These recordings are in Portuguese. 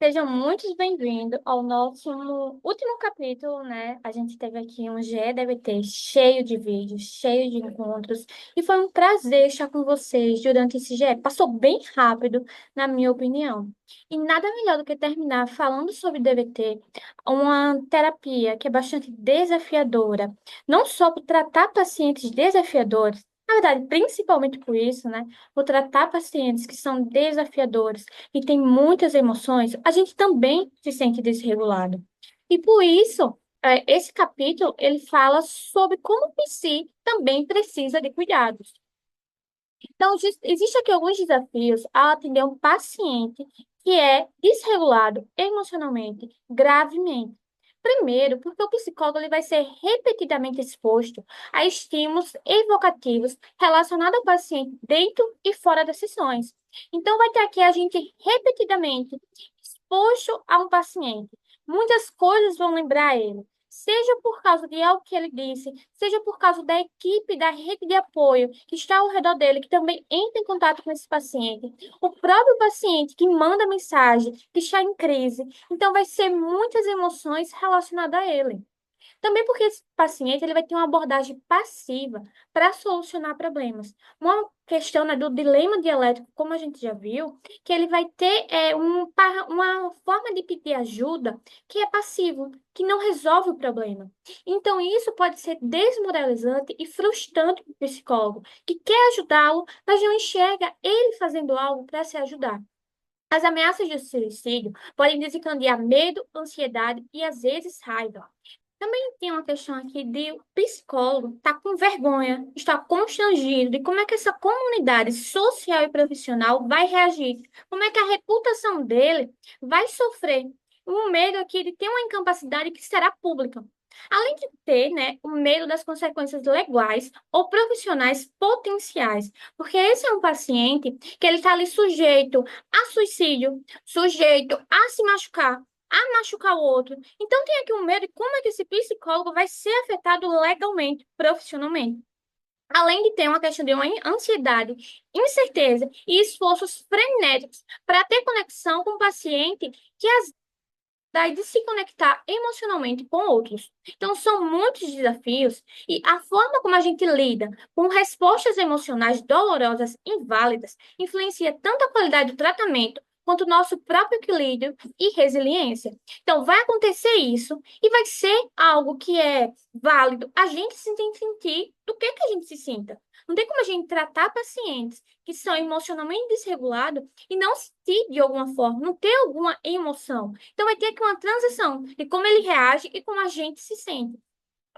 Sejam muito bem-vindos ao nosso último capítulo, né? A gente teve aqui um GEDVT cheio de vídeos, cheio de encontros, e foi um prazer estar com vocês durante esse GE. Passou bem rápido, na minha opinião. E nada melhor do que terminar falando sobre DVT, uma terapia que é bastante desafiadora, não só por tratar pacientes desafiadores, na verdade, principalmente por isso, né? Por tratar pacientes que são desafiadores e tem muitas emoções, a gente também se sente desregulado. E por isso, esse capítulo, ele fala sobre como o psi também precisa de cuidados. Então, existem aqui alguns desafios ao atender um paciente que é desregulado emocionalmente, gravemente. Primeiro, porque o psicólogo ele vai ser repetidamente exposto a estímulos evocativos relacionados ao paciente dentro e fora das sessões. Então, vai ter aqui a gente repetidamente exposto a um paciente. Muitas coisas vão lembrar ele, seja por causa de algo que ele disse, seja por causa da equipe, da rede de apoio que está ao redor dele, que também entra em contato com esse paciente, o próprio paciente que manda mensagem, que está em crise. Então, vai ser muitas emoções relacionadas a ele. Também porque esse paciente ele vai ter uma abordagem passiva para solucionar problemas. Uma questão, né, do dilema dialético, como a gente já viu, que ele vai ter uma forma de pedir ajuda que é passivo, que não resolve o problema. Então, isso pode ser desmoralizante e frustrante para o psicólogo, que quer ajudá-lo, mas não enxerga ele fazendo algo para se ajudar. As ameaças de suicídio podem desencadear medo, ansiedade e, às vezes, raiva. Também tem uma questão aqui de o psicólogo estar com vergonha, estar constrangido de como é que essa comunidade social e profissional vai reagir, como é que a reputação dele vai sofrer. Um medo aqui de ter uma incapacidade que será pública. Além de ter, né, o medo das consequências legais ou profissionais potenciais, porque esse é um paciente que ele está ali sujeito a suicídio, sujeito a se machucar, a machucar o outro. Então tem aqui um medo de como é que esse psicólogo vai ser afetado legalmente, profissionalmente. Além de ter uma questão de uma ansiedade, incerteza e esforços frenéticos para ter conexão com o paciente que às daí de se conectar emocionalmente com outros. Então, são muitos desafios e a forma como a gente lida com respostas emocionais dolorosas, inválidas, influencia tanto a qualidade do tratamento quanto o nosso próprio equilíbrio e resiliência. Então, vai acontecer isso e vai ser algo que é válido a gente se sentir do que a gente se sinta. Não tem como a gente tratar pacientes que são emocionalmente desregulados e não sentir de alguma forma, não ter alguma emoção. Então, vai ter aqui uma transição de como ele reage e como a gente se sente.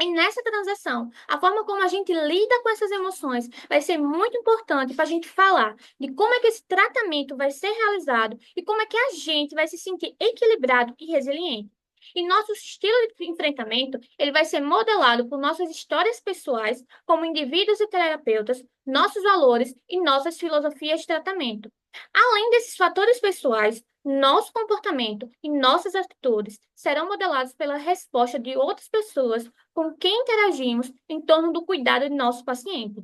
E nessa transição, a forma como a gente lida com essas emoções vai ser muito importante para a gente falar de como é que esse tratamento vai ser realizado e como é que a gente vai se sentir equilibrado e resiliente. E nosso estilo de enfrentamento, ele vai ser modelado por nossas histórias pessoais como indivíduos e terapeutas, nossos valores e nossas filosofias de tratamento. Além desses fatores pessoais, nosso comportamento e nossas atitudes serão modelados pela resposta de outras pessoas com quem interagimos em torno do cuidado de nosso paciente.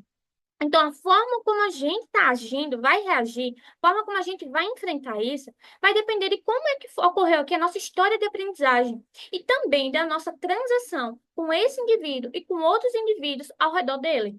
Então, a forma como a gente está agindo, vai reagir, a forma como a gente vai enfrentar isso, vai depender de como é que ocorreu aqui a nossa história de aprendizagem e também da nossa transação com esse indivíduo e com outros indivíduos ao redor dele.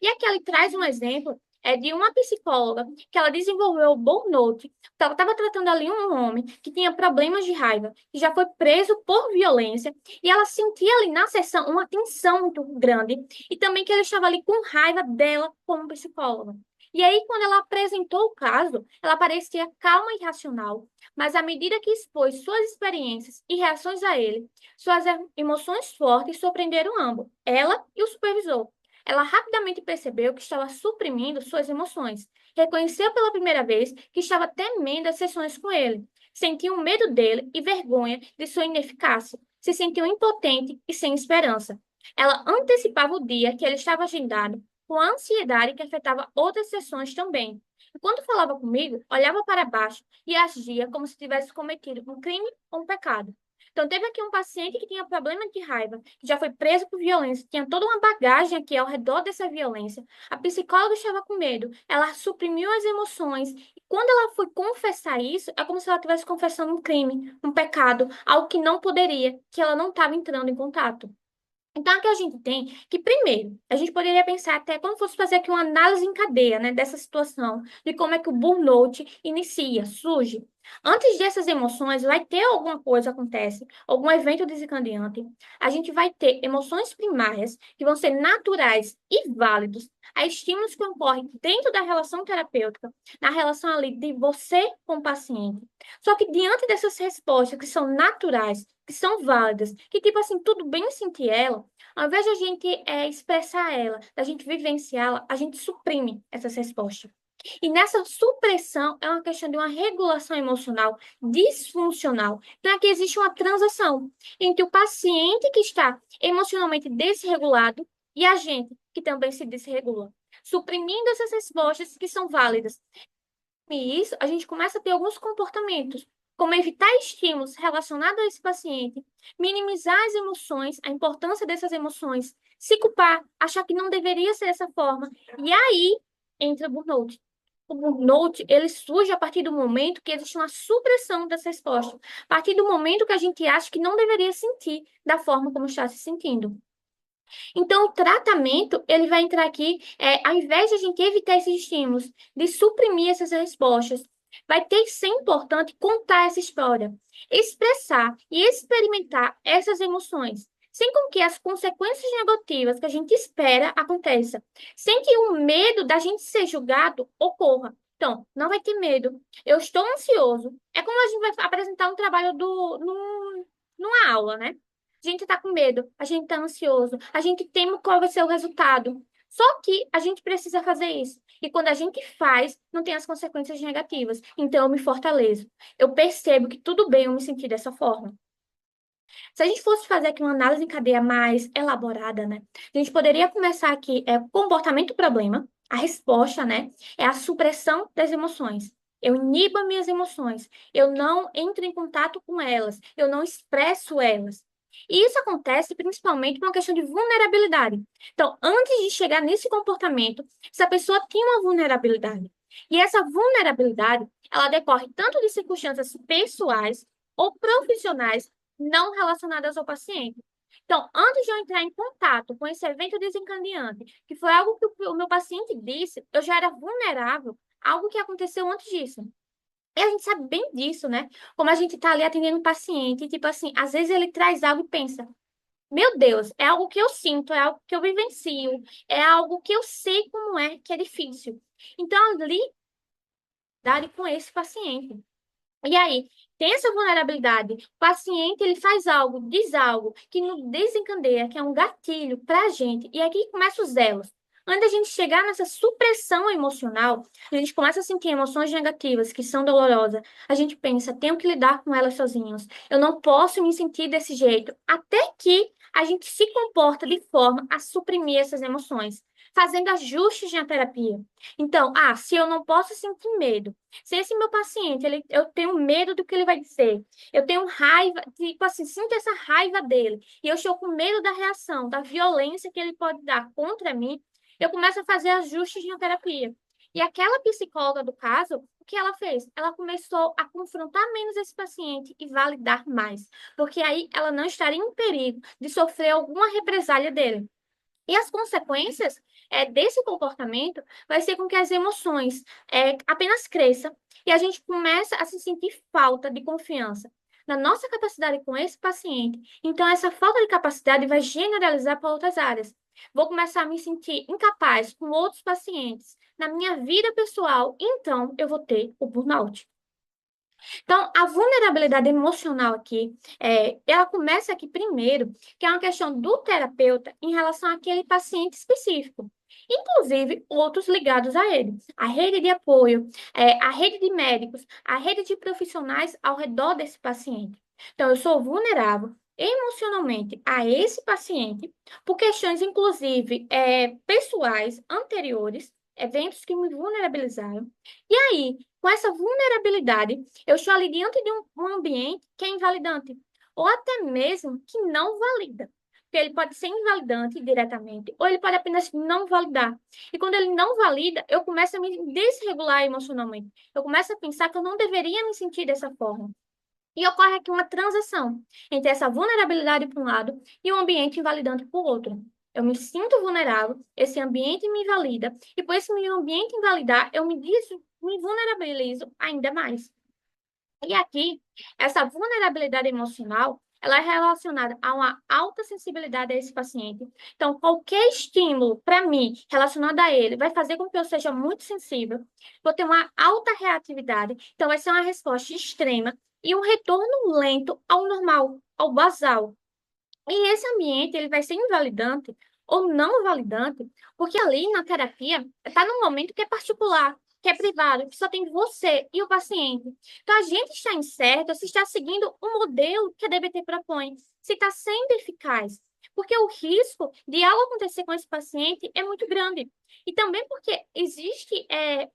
E aqui ele traz um exemplo de uma psicóloga que ela desenvolveu o burnout. Ela estava tratando ali um homem que tinha problemas de raiva, que já foi preso por violência, e ela sentia ali na sessão uma tensão muito grande, e também que ele estava ali com raiva dela como psicóloga. E aí, quando ela apresentou o caso, ela parecia calma e racional, mas à medida que expôs suas experiências e reações a ele, suas emoções fortes surpreenderam ambos, ela e o supervisor. Ela rapidamente percebeu que estava suprimindo suas emoções. Reconheceu pela primeira vez que estava temendo as sessões com ele. Sentiu medo dele e vergonha de sua ineficácia. Se sentiu impotente e sem esperança. Ela antecipava o dia que ele estava agendado, com a ansiedade que afetava outras sessões também. Enquanto falava comigo, olhava para baixo e agia como se tivesse cometido um crime ou um pecado. Então, teve aqui um paciente que tinha problema de raiva, que já foi preso por violência, tinha toda uma bagagem aqui ao redor dessa violência. A psicóloga estava com medo, ela suprimiu as emoções, e quando ela foi confessar isso, é como se ela estivesse confessando um crime, um pecado, algo que não poderia, que ela não estava entrando em contato. Então, aqui a gente tem que, primeiro, a gente poderia pensar até como fosse fazer aqui uma análise em cadeia, né, dessa situação, de como é que o burnout inicia, surge. Antes dessas emoções, vai ter alguma coisa acontece, algum evento desencadeante. A gente vai ter emoções primárias, que vão ser naturais e válidos, a estímulos que ocorrem dentro da relação terapêutica, na relação ali de você com o paciente. Só que diante dessas respostas que são naturais, que são válidas, que tipo assim, tudo bem sentir ela, ao invés de a gente expressar ela, da gente vivenciá-la, a gente suprime essas respostas. E nessa supressão é uma questão de uma regulação emocional disfuncional. Então, aqui existe uma transação entre o paciente que está emocionalmente desregulado e a gente que também se desregula, suprimindo essas respostas que são válidas. E isso, a gente começa a ter alguns comportamentos, como evitar estímulos relacionados a esse paciente, minimizar as emoções, a importância dessas emoções, se culpar, achar que não deveria ser dessa forma. E aí entra o burnout. O burnout, ele surge a partir do momento que existe uma supressão dessa resposta, a partir do momento que a gente acha que não deveria sentir da forma como está se sentindo. Então, o tratamento, ele vai entrar aqui, ao invés de a gente evitar esses estímulos, de suprimir essas respostas, vai ter que ser importante contar essa história, expressar e experimentar essas emoções, sem com que as consequências negativas que a gente espera aconteçam, sem que o medo da gente ser julgado ocorra. Então, não vai ter medo. Eu estou ansioso. É como a gente vai apresentar um trabalho numa aula, né? A gente está com medo, a gente está ansioso, a gente teme qual vai ser o resultado. Só que a gente precisa fazer isso. E quando a gente faz, não tem as consequências negativas. Então eu me fortaleço. Eu percebo que tudo bem eu me sentir dessa forma. Se a gente fosse fazer aqui uma análise em cadeia mais elaborada, né? A gente poderia começar aqui, comportamento-problema. A resposta, né? É a supressão das emoções. Eu inibo as minhas emoções. Eu não entro em contato com elas. Eu não expresso elas. E isso acontece principalmente por uma questão de vulnerabilidade. Então, antes de chegar nesse comportamento, essa pessoa tinha uma vulnerabilidade. E essa vulnerabilidade, ela decorre tanto de circunstâncias pessoais ou profissionais não relacionadas ao paciente. Então, antes de eu entrar em contato com esse evento desencadeante, que foi algo que o meu paciente disse, eu já era vulnerável a algo que aconteceu antes disso. E a gente sabe bem disso, né? Como a gente tá ali atendendo um paciente, e, tipo assim, às vezes ele traz algo e pensa, meu Deus, é algo que eu sinto, é algo que eu vivencio, é algo que eu sei como é, que é difícil. Então, ali, lidar com esse paciente. E aí, tem essa vulnerabilidade. O paciente, ele faz algo, diz algo, que nos desencadeia, que é um gatilho para a gente. E aqui começa os elos. Antes da gente chegar nessa supressão emocional, a gente começa a sentir emoções negativas, que são dolorosas. A gente pensa, tenho que lidar com elas sozinhos. Eu não posso me sentir desse jeito. Até que a gente se comporta de forma a suprimir essas emoções, fazendo ajustes na terapia. Então, se eu não posso sentir medo, se esse meu paciente, eu tenho medo do que ele vai dizer, eu tenho raiva, tipo assim, sinto essa raiva dele, e eu estou com medo da reação, da violência que ele pode dar contra mim, eu começo a fazer ajustes na terapia. E aquela psicóloga do caso, o que ela fez? Ela começou a confrontar menos esse paciente e validar mais, porque aí ela não estaria em perigo de sofrer alguma represália dele. E as consequências desse comportamento vai ser com que as emoções apenas cresçam e a gente começa a se sentir falta de confiança na nossa capacidade com esse paciente. Então, essa falta de capacidade vai generalizar para outras áreas. Vou começar a me sentir incapaz com outros pacientes na minha vida pessoal, então eu vou ter o burnout. Então, a vulnerabilidade emocional aqui, ela começa aqui primeiro, que é uma questão do terapeuta em relação àquele paciente específico. Inclusive, outros ligados a ele. A rede de apoio, a rede de médicos, a rede de profissionais ao redor desse paciente. Então, eu sou vulnerável emocionalmente a esse paciente por questões, inclusive, pessoais anteriores, eventos que me vulnerabilizaram. E aí, com essa vulnerabilidade, eu estou ali diante de um ambiente que é invalidante. ou até mesmo que não valida. Porque ele pode ser invalidante diretamente, ou ele pode apenas não validar. E quando ele não valida, eu começo a me desregular emocionalmente. Eu começo a pensar que eu não deveria me sentir dessa forma. E ocorre aqui uma transação entre essa vulnerabilidade por um lado e o ambiente invalidante por outro. Eu me sinto vulnerável, esse ambiente me invalida, e por esse meu ambiente invalidar, me vulnerabilizo ainda mais. E aqui, essa vulnerabilidade emocional, ela é relacionada a uma alta sensibilidade a esse paciente. Então, qualquer estímulo para mim relacionado a ele vai fazer com que eu seja muito sensível, vou ter uma alta reatividade, então vai ser uma resposta extrema e um retorno lento ao normal, ao basal. E esse ambiente ele vai ser invalidante ou não validante, porque ali na terapia está num momento que é particular, que é privado, que só tem você e o paciente. Então a gente está incerto se está seguindo o modelo que a DBT propõe, se está sendo eficaz. Porque o risco de algo acontecer com esse paciente é muito grande. E também porque existe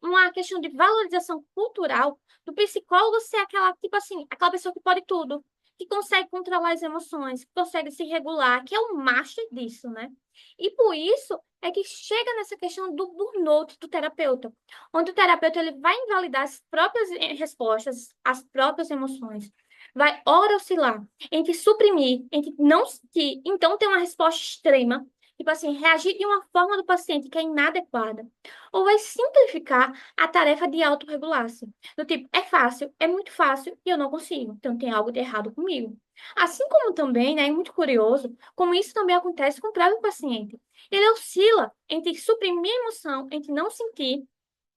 uma questão de valorização cultural do psicólogo ser aquela, tipo assim, aquela pessoa que pode tudo, que consegue controlar as emoções, que consegue se regular, que é o master disso, né? E por isso é que chega nessa questão do burnout do terapeuta, onde o terapeuta ele vai invalidar as próprias respostas, as próprias emoções, vai ora oscilar entre suprimir, entre não sentir, então ter uma resposta extrema, tipo assim, reagir de uma forma do paciente que é inadequada, ou vai simplificar a tarefa de autorregular-se. Do tipo, é fácil, é muito fácil e eu não consigo. Então tem algo de errado comigo. Assim como também, né, é muito curioso, como isso também acontece com o próprio paciente. Ele oscila entre suprimir a emoção, entre não sentir,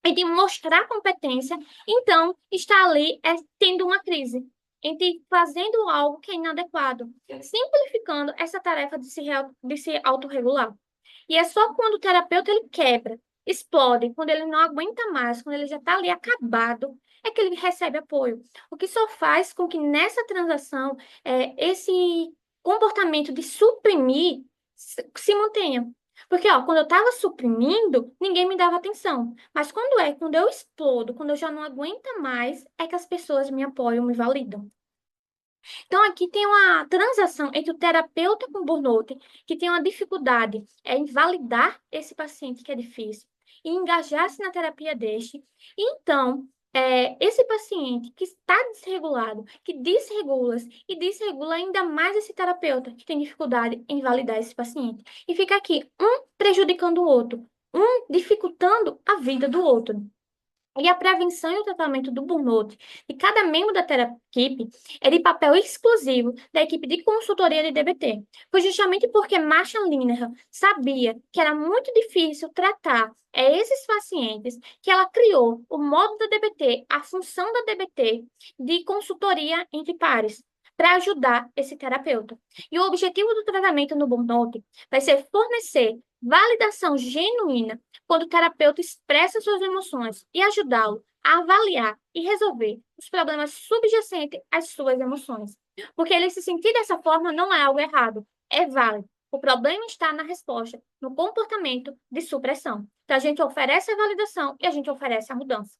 entre mostrar competência, então está ali tendo uma crise, entre fazendo algo que é inadequado, simplificando essa tarefa de se autorregular. E é só quando o terapeuta ele quebra, explode, quando ele não aguenta mais, quando ele já está ali acabado, é que ele recebe apoio. O que só faz com que nessa transação esse comportamento de suprimir se mantenha. Porque, ó, quando eu estava suprimindo, ninguém me dava atenção. Mas quando eu explodo, quando eu já não aguento mais, é que as pessoas me apoiam, me validam. Então, aqui tem uma transação entre o terapeuta com burnout, que tem uma dificuldade em validar esse paciente que é difícil, e engajar-se na terapia deste. Então, esse paciente que está desregulado, que desregula e desregula ainda mais esse terapeuta, que tem dificuldade em validar esse paciente. E fica aqui, um prejudicando o outro, um dificultando a vida do outro. E a prevenção e o tratamento do burnout de cada membro da equipe é de papel exclusivo da equipe de consultoria de DBT. Foi justamente porque Marshall Linehan sabia que era muito difícil tratar esses pacientes que ela criou o modo da DBT, a função da DBT de consultoria entre pares, para ajudar esse terapeuta. E o objetivo do tratamento no burnout vai ser fornecer validação genuína quando o terapeuta expressa suas emoções e ajudá-lo a avaliar e resolver os problemas subjacentes às suas emoções. Porque ele se sentir dessa forma não é algo errado, é válido. O problema está na resposta, no comportamento de supressão. Então, a gente oferece a validação e a gente oferece a mudança.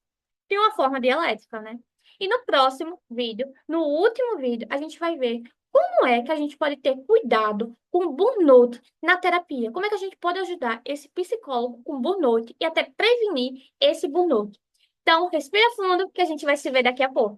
Tem uma forma dialética, né? E no próximo vídeo, no último vídeo, a gente vai ver como é que a gente pode ter cuidado com o burnout na terapia. Como é que a gente pode ajudar esse psicólogo com burnout e até prevenir esse burnout. Então, respira fundo que a gente vai se ver daqui a pouco.